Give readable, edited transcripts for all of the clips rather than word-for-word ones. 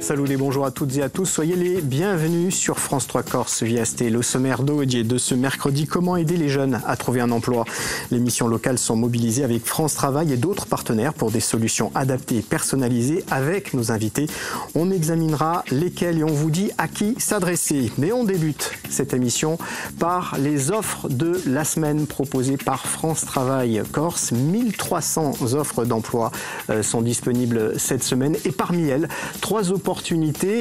Salut et bonjour à toutes et à tous. Soyez les bienvenus sur France 3 Corse VST. Le sommaire d'Audier de ce mercredi, comment aider les jeunes à trouver un emploi. Les missions locales sont mobilisées avec France Travail et d'autres partenaires pour des solutions adaptées et personnalisées avec nos invités. On examinera lesquelles et on vous dit à qui s'adresser. Mais on débute cette émission par les offres de la semaine proposées par France Travail Corse. 1300 offres d'emploi sont disponibles cette semaine et parmi elles, 3 opportunités.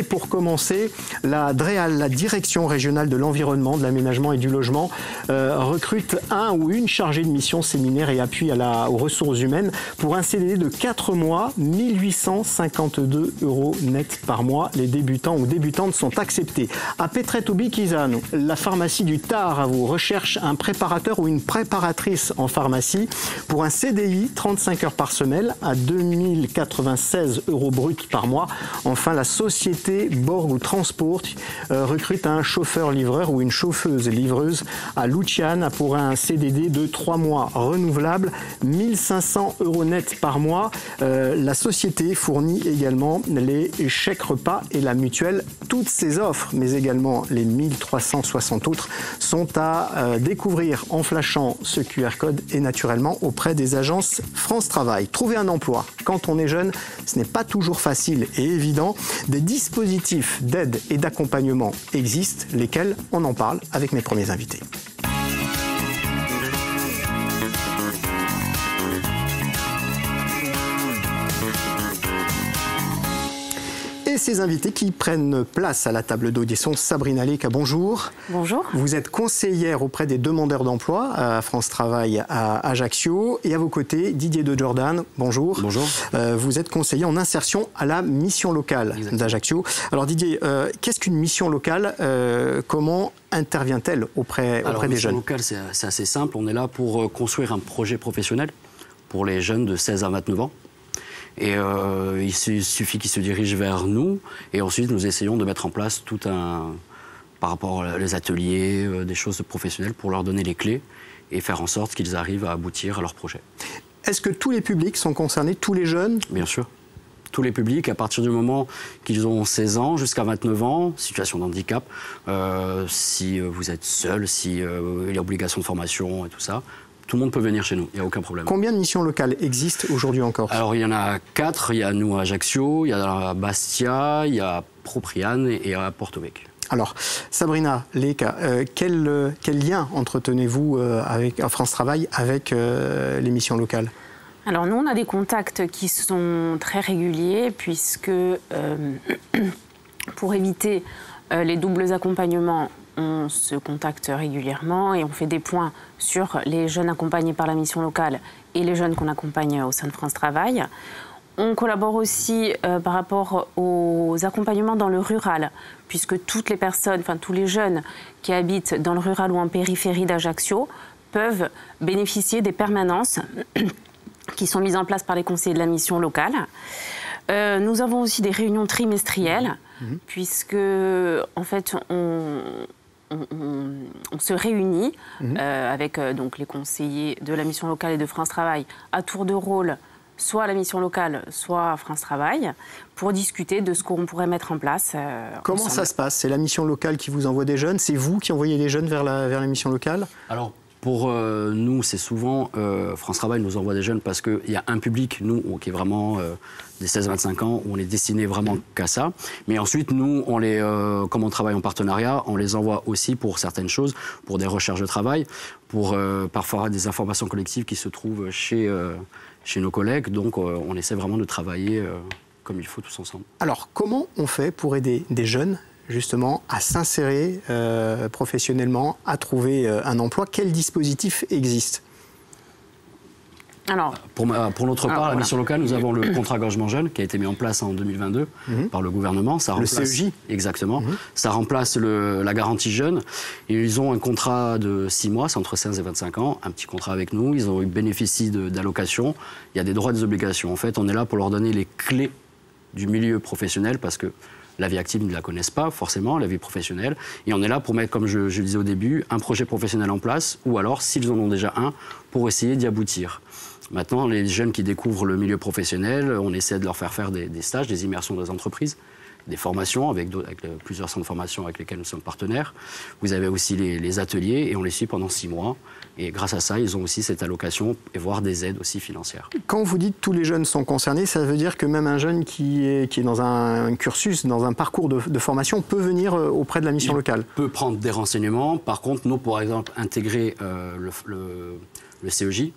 Pour commencer, la DREAL, la Direction régionale de l'environnement, de l'aménagement et du logement, recrute un ou une chargée de mission séminaire et appui aux ressources humaines pour un CDD de 4 mois, 1852 € net par mois. Les débutants ou débutantes sont acceptés. À Petretto-Bichisano, la pharmacie du Taravo recherche un préparateur ou une préparatrice en pharmacie pour un CDI 35 heures par semaine à 2096 € bruts par mois. Enfin, la société Borg Transport recrute un chauffeur-livreur ou une chauffeuse-livreuse à Luciane pour un CDD de 3 mois renouvelable, 1500 € net par mois. La société fournit également les chèques repas et la mutuelle. Toutes ces offres, mais également les 1360 autres, sont à découvrir en flashant ce QR code et naturellement auprès des agences France Travail. Trouver un emploi quand on est jeune, ce n'est pas toujours facile et évident. Des dispositifs d'aide et d'accompagnement existent, lesquels on en parle avec mes premiers invités. Et ces invités qui prennent place à la table d'Audier sont Sabrina Leka, bonjour. Bonjour. Vous êtes conseillère auprès des demandeurs d'emploi à France Travail à Ajaccio. Et à vos côtés, Didier de Jordan, bonjour. Bonjour. Vous êtes conseiller en insertion à la mission locale d'Ajaccio. Alors Didier, qu'est-ce qu'une mission locale comment intervient-elle auprès des jeunes? La mission locale, c'est assez simple. On est là pour construire un projet professionnel pour les jeunes de 16 à 29 ans. Et il suffit qu'ils se dirigent vers nous et ensuite nous essayons de mettre en place tout par rapport aux ateliers, des choses professionnelles pour leur donner les clés et faire en sorte qu'ils arrivent à aboutir à leur projet. Est-ce que tous les publics sont concernés, tous les jeunes? Bien sûr. Tous les publics, à partir du moment qu'ils ont 16 ans jusqu'à 29 ans, situation de handicap, si vous êtes seul, si il y a obligation de formation et tout ça, tout le monde peut venir chez nous, il n'y a aucun problème. Combien de missions locales existent aujourd'hui encore? Alors il y en a 4, il y a nous à Ajaccio, il y a à Bastia, il y a Propriane et à Porto-Vecchio. Alors, Sabrina Leka, quel lien entretenez-vous avec France Travail avec les missions locales? Alors nous, on a des contacts qui sont très réguliers puisque pour éviter les doubles accompagnements, on se contacte régulièrement et on fait des points sur les jeunes accompagnés par la mission locale et les jeunes qu'on accompagne au sein de France Travail. On collabore aussi par rapport aux accompagnements dans le rural, puisque toutes les personnes, enfin tous les jeunes qui habitent dans le rural ou en périphérie d'Ajaccio peuvent bénéficier des permanences qui sont mises en place par les conseillers de la mission locale. Nous avons aussi des réunions trimestrielles, puisque en fait on se réunit avec donc les conseillers de la mission locale et de France Travail à tour de rôle, soit à la mission locale, soit à France Travail, pour discuter de ce qu'on pourrait mettre en place. Comment ensemble. Ça se passe? C'est la mission locale qui vous envoie des jeunes? C'est vous qui envoyez des jeunes vers la mission locale? Alors, pour nous, c'est souvent France Travail nous envoie des jeunes parce qu'il y a un public, nous, qui est vraiment des 16-25 ans, où on est destiné vraiment qu'à ça. Mais ensuite, nous, comme on travaille en partenariat, on les envoie aussi pour certaines choses, pour des recherches de travail, pour parfois des informations collectives qui se trouvent chez nos collègues. Donc, on essaie vraiment de travailler comme il faut tous ensemble. Alors, comment on fait pour aider des jeunes justement à s'insérer professionnellement, à trouver un emploi? Quel dispositif existe? Alors, pour notre part, la mission locale, nous avons le contrat engagement jeune qui a été mis en place en 2022 par le gouvernement. Ça remplace, le CEJ. Exactement. Ça remplace la garantie jeune. Et ils ont un contrat de 6 mois, c'est entre 16 et 25 ans, un petit contrat avec nous. Ils bénéficient d'allocations. Il y a des droits et des obligations. En fait, on est là pour leur donner les clés du milieu professionnel parce que la vie active, ils ne la connaissent pas forcément, la vie professionnelle. Et on est là pour mettre, comme je le disais au début, un projet professionnel en place ou alors, s'ils en ont déjà un, pour essayer d'y aboutir. Maintenant, les jeunes qui découvrent le milieu professionnel, on essaie de leur faire des stages, des immersions dans les entreprises. des formations avec plusieurs centres de formation avec lesquels nous sommes partenaires. Vous avez aussi les ateliers et on les suit pendant 6 mois. Et grâce à ça, ils ont aussi cette allocation et voire des aides aussi financières. Quand vous dites tous les jeunes sont concernés, ça veut dire que même un jeune qui est dans un cursus, dans un parcours de formation, peut venir auprès de la mission locale? Il peut prendre des renseignements. Par contre, nous, par exemple, intégrer le CEJ,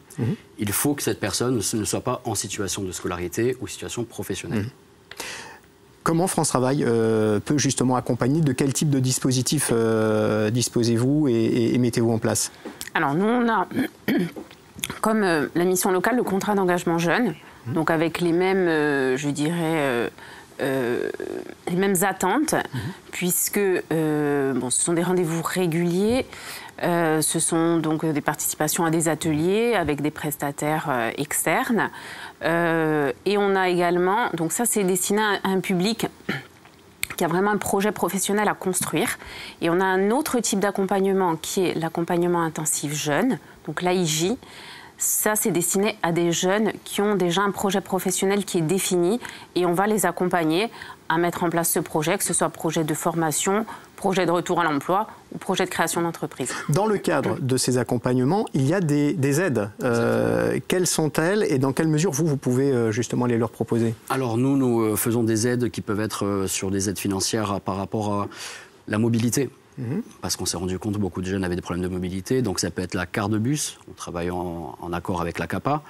il faut que cette personne ne soit pas en situation de scolarité ou situation professionnelle. Comment France Travail peut justement accompagner? De quel type de dispositif disposez-vous et mettez-vous en place? Alors nous, on a, comme la mission locale, le contrat d'engagement jeune, donc avec les mêmes, je dirais, les mêmes attentes, puisque bon, ce sont des rendez-vous réguliers, ce sont donc des participations à des ateliers avec des prestataires externes. Et on a également, donc ça c'est destiné à un public qui a vraiment un projet professionnel à construire. Et on a un autre type d'accompagnement qui est l'accompagnement intensif jeune, donc l'AIJ. Ça, c'est destiné à des jeunes qui ont déjà un projet professionnel qui est défini et on va les accompagner à mettre en place ce projet, que ce soit projet de formation, projet de retour à l'emploi ou projet de création d'entreprise. Dans le cadre de ces accompagnements, il y a des aides. Quelles sont-elles et dans quelle mesure vous pouvez justement les leur proposer? Alors nous faisons des aides qui peuvent être sur des aides financières par rapport à la mobilité. Parce qu'on s'est rendu compte que beaucoup de jeunes avaient des problèmes de mobilité. Donc ça peut être la carte de bus, on travaille en accord avec la CAPA.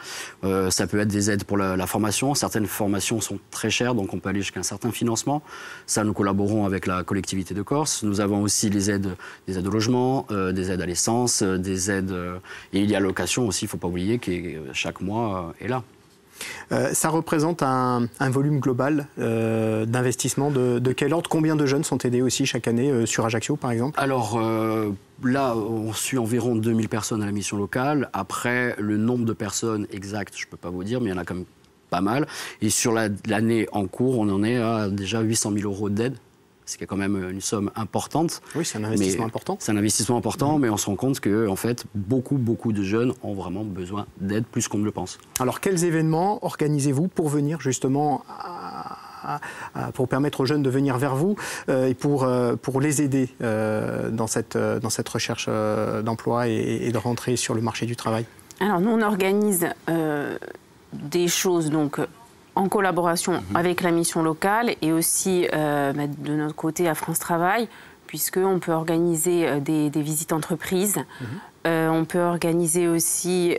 Ça peut être des aides pour la formation. Certaines formations sont très chères, donc on peut aller jusqu'à un certain financement. Ça, nous collaborons avec la collectivité de Corse. Nous avons aussi des aides au logement, des aides à l'essence, des aides... et il y a l'allocation aussi, il ne faut pas oublier, qui chaque mois est là. Ça représente un volume global d'investissement de quel ordre? Combien de jeunes sont aidés aussi chaque année sur Ajaccio, par exemple? Alors là, on suit environ 2000 personnes à la mission locale. Après, le nombre de personnes exact, je ne peux pas vous dire, mais il y en a quand même pas mal. Et sur l'année en cours, on en est à déjà 800 000 € d'aide. C'est quand même une somme importante. Oui, c'est un investissement important. C'est un investissement important, mais on se rend compte que en fait, beaucoup de jeunes ont vraiment besoin d'aide plus qu'on ne le pense. Alors, quels événements organisez-vous pour venir justement pour permettre aux jeunes de venir vers vous et pour les aider dans cette recherche d'emploi et de rentrer sur le marché du travail? Alors, nous, on organise des choses donc en collaboration avec la mission locale et aussi de notre côté à France Travail, puisqu'on peut organiser des visites entreprises. On peut organiser aussi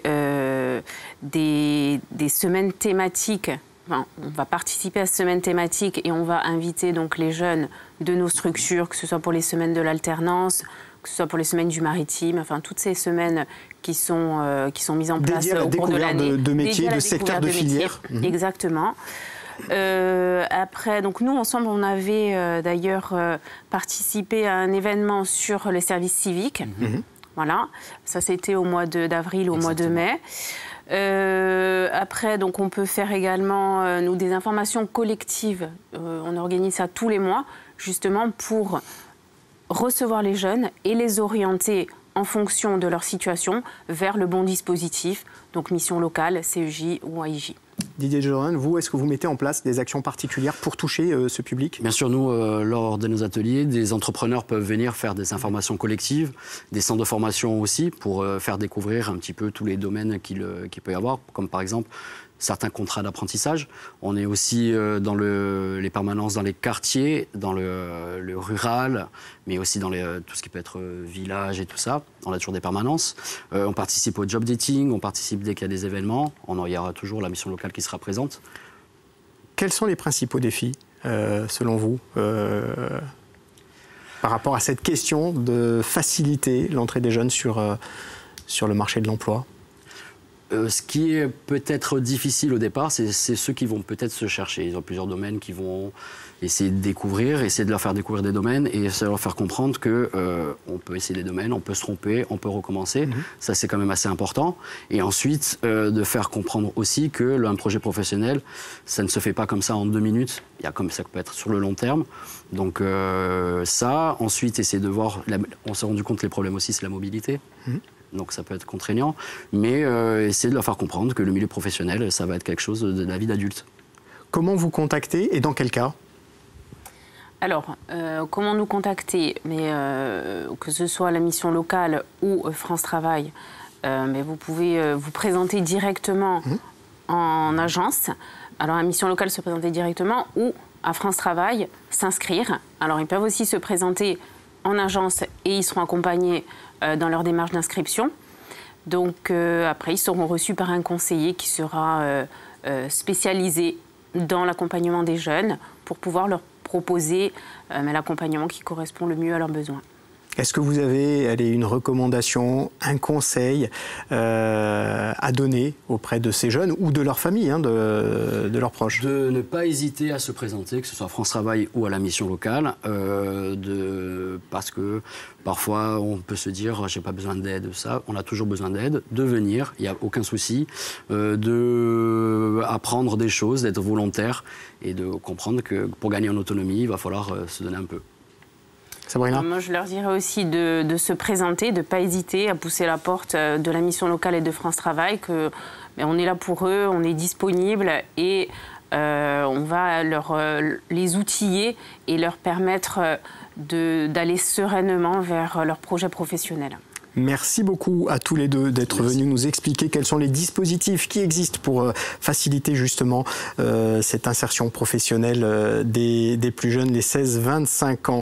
des semaines thématiques. Enfin, on va participer à ces semaines thématiques et on va inviter donc les jeunes de nos structures, que ce soit pour les semaines de l'alternance, que ce soit pour les semaines du maritime, enfin toutes ces semaines qui sont mises en place au cours de l'année. De métiers, de secteurs, de filières. Exactement. Après, donc nous, ensemble, on avait d'ailleurs participé à un événement sur les services civiques. Voilà, ça c'était au mois d'avril, au mois de mai. Après, donc, on peut faire également, nous, des informations collectives. On organise ça tous les mois, justement pour recevoir les jeunes et les orienter en fonction de leur situation vers le bon dispositif, donc mission locale, CEJ ou AIJ. Didier Jordan, vous, est-ce que vous mettez en place des actions particulières pour toucher ce public? Bien sûr, nous, lors de nos ateliers, des entrepreneurs peuvent venir faire des informations collectives, des centres de formation aussi, pour faire découvrir un petit peu tous les domaines qu'il peut y avoir, comme par exemple certains contrats d'apprentissage. On est aussi dans les permanences dans les quartiers, dans le rural, mais aussi dans tout ce qui peut être village et tout ça. On a toujours des permanences. On participe au job dating, on participe dès qu'il y a des événements. Il y aura toujours la mission locale qui sera présente. Quels sont les principaux défis, selon vous, par rapport à cette question de faciliter l'entrée des jeunes sur le marché de l'emploi? Ce qui est peut-être difficile au départ, c'est ceux qui vont peut-être se chercher. Ils ont plusieurs domaines qui vont essayer de découvrir, essayer de leur faire découvrir des domaines et essayer de leur faire comprendre qu'on peut essayer des domaines, on peut se tromper, on peut recommencer. Ça, c'est quand même assez important. Et ensuite, de faire comprendre aussi que un projet professionnel, ça ne se fait pas comme ça en 2 minutes. Il y a comme ça peut être sur le long terme. Donc ça, ensuite, essayer de voir... On s'est rendu compte que les problèmes aussi, c'est la mobilité. Donc ça peut être contraignant, mais essayer de leur faire comprendre que le milieu professionnel, ça va être quelque chose de la vie d'adulte. Comment vous contactez et dans quel cas? Alors, comment nous contacter? Mais que ce soit la mission locale ou France Travail, mais vous pouvez vous présenter directement en agence. Alors, la mission locale se présenter directement ou à France Travail s'inscrire. Alors, ils peuvent aussi se présenter en agence et ils seront accompagnés dans leur démarche d'inscription. Donc, après, ils seront reçus par un conseiller qui sera spécialisé dans l'accompagnement des jeunes pour pouvoir leur proposer l'accompagnement qui correspond le mieux à leurs besoins. Est-ce que vous avez une recommandation, un conseil à donner auprès de ces jeunes ou de leur famille, de leurs proches? De ne pas hésiter à se présenter, que ce soit à France Travail ou à la mission locale, parce que parfois on peut se dire j'ai pas besoin d'aide, ça, on a toujours besoin d'aide, de venir, il n'y a aucun souci, d'apprendre des choses, d'être volontaire et de comprendre que pour gagner en autonomie, il va falloir se donner un peu. Sabrina? Moi, je leur dirais aussi de se présenter, de ne pas hésiter à pousser la porte de la mission locale et de France Travail, on est là pour eux, on est disponible et on va les outiller et leur permettre d'aller sereinement vers leur projet professionnel. Merci beaucoup à tous les deux d'être venus nous expliquer quels sont les dispositifs qui existent pour faciliter justement cette insertion professionnelle des plus jeunes, les 16-25 ans.